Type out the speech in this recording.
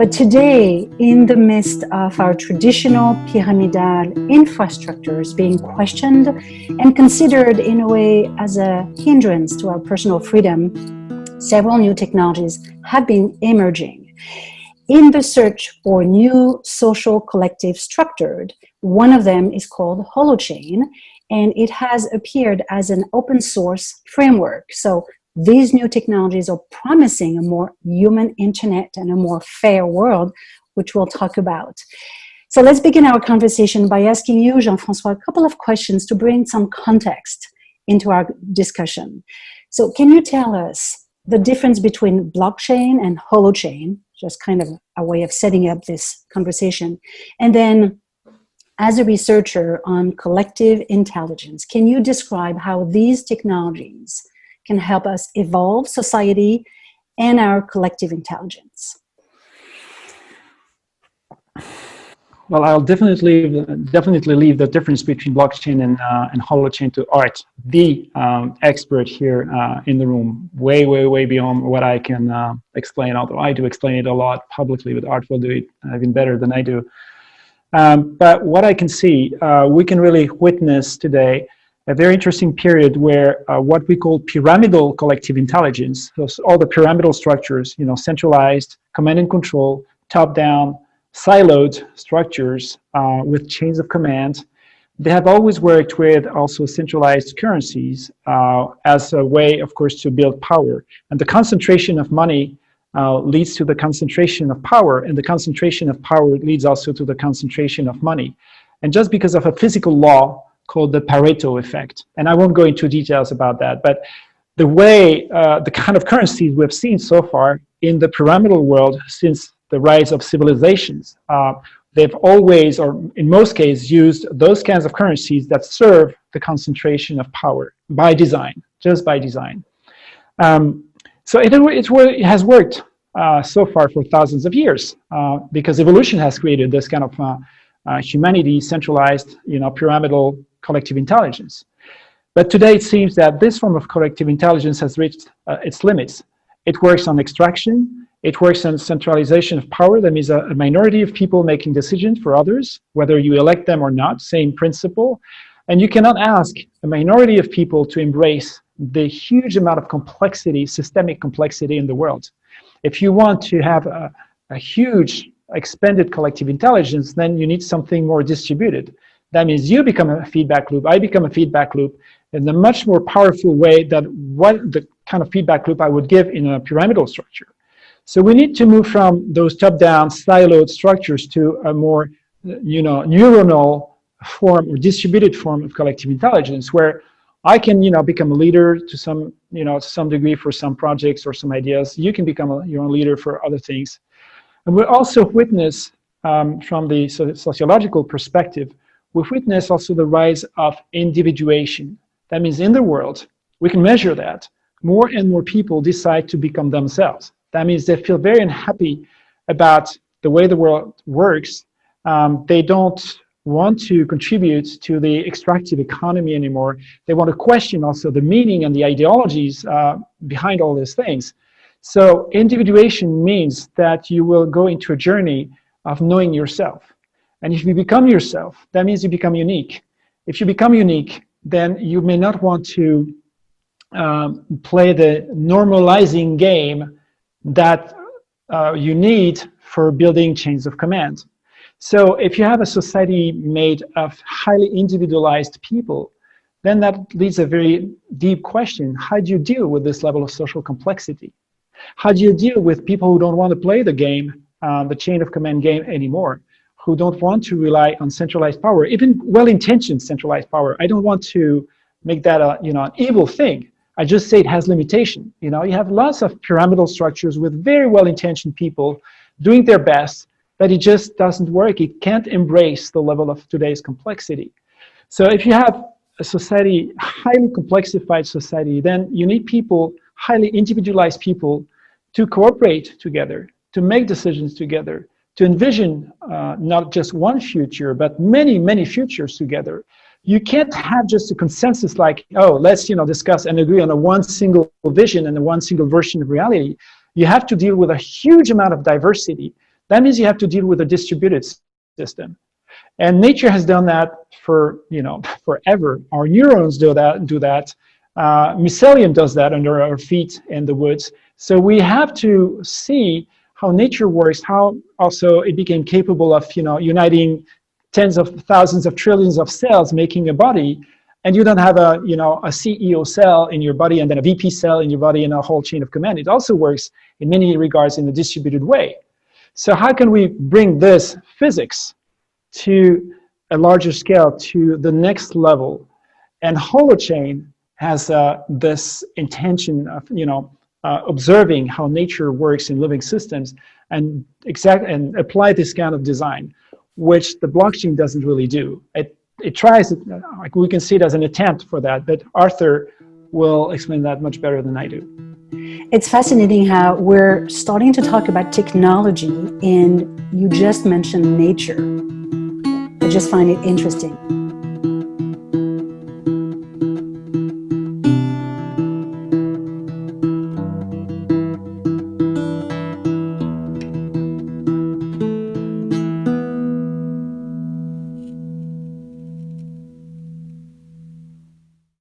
But today, in the midst of our traditional pyramidal infrastructures being questioned and considered in a way as a hindrance to our personal freedom, several new technologies have been emerging. In the search for new social collective structured, one of them is called Holochain, and it has appeared as an open source framework. So these new technologies are promising a more human internet and a more fair world, which we'll talk about. So let's begin our conversation by asking you, Jean-François, a couple of questions to bring some context into our discussion. So can you tell us the difference between blockchain and holochain, just kind of a way of setting up this conversation? And then, as a researcher on collective intelligence, can you describe how these technologies can help us evolve society and our collective intelligence? Well, I'll definitely leave the difference between blockchain and holochain to Art, the expert here in the room, way beyond what I can explain, although I do explain it a lot publicly, but Art will do it even better than I do. But what I can see, we can really witness today a very interesting period where what we call pyramidal collective intelligence, so all the pyramidal structures, centralized, command and control, top-down, siloed structures with chains of command, they have always worked with also centralized currencies as a way, of course, to build power. And the concentration of money leads to the concentration of power, and the concentration of power leads also to the concentration of money. And just because of a physical law called the Pareto effect, and I won't go into details about that, but the way, the kind of currencies we've seen so far in the pyramidal world since the rise of civilizations, they've always, or in most cases, used those kinds of currencies that serve the concentration of power by design, just by design. So it has worked so far for thousands of years because evolution has created this kind of humanity centralized, pyramidal collective intelligence. But today it seems that this form of collective intelligence has reached its limits. It works on extraction. It works on centralization of power. That means a minority of people making decisions for others, whether you elect them or not, same principle. And you cannot ask a minority of people to embrace the huge amount of complexity, systemic complexity in the world. If you want to have a huge expanded collective intelligence, then you need something more distributed. That means you become a feedback loop, I become a feedback loop in a much more powerful way than what the kind of feedback loop I would give in a pyramidal structure. So we need to move from those top-down siloed structures to a more, neuronal form or distributed form of collective intelligence where I can, become a leader to some, to some degree for some projects or some ideas. You can become your own leader for other things. And we also witness, from the sociological perspective, we witness also the rise of individuation. That means in the world, we can measure that. More and more people decide to become themselves. That means they feel very unhappy about the way the world works. They don't want to contribute to the extractive economy anymore. They want to question also the meaning and the ideologies behind all these things. So individuation means that you will go into a journey of knowing yourself. And if you become yourself, that means you become unique. If you become unique, then you may not want to play the normalizing game that you need for building chains of command. So if you have a society made of highly individualized people, then that leads a very deep question. How do you deal with this level of social complexity? How do you deal with people who don't want to play the game, the chain of command game anymore, who don't want to rely on centralized power, even well-intentioned centralized power? I don't want to make that an evil thing. I just say it has limitation. You have lots of pyramidal structures with very well-intentioned people doing their best, but it just doesn't work. It can't embrace the level of today's complexity. So if you have a society, highly complexified society, then you need people, highly individualized people, to cooperate together, to make decisions together, to envision not just one future, but many, many futures together. You can't have just a consensus like, oh, let's discuss and agree on a one single vision and a one single version of reality. You have to deal with a huge amount of diversity that means you have to deal with a distributed system. And nature has done that for, forever. Our neurons do that. Mycelium does that under our feet in the woods. So we have to see how nature works, how also it became capable of, uniting tens of thousands of trillions of cells making a body. And you don't have a CEO cell in your body and then a VP cell in your body and a whole chain of command. It also works in many regards in a distributed way. So how can we bring this physics to a larger scale, to the next level? And Holochain has this intention of, observing how nature works in living systems and apply this kind of design, which the blockchain doesn't really do. It tries, like we can see it as an attempt for that, but Arthur will explain that much better than I do. It's fascinating how we're starting to talk about technology and you just mentioned nature. I just find it interesting.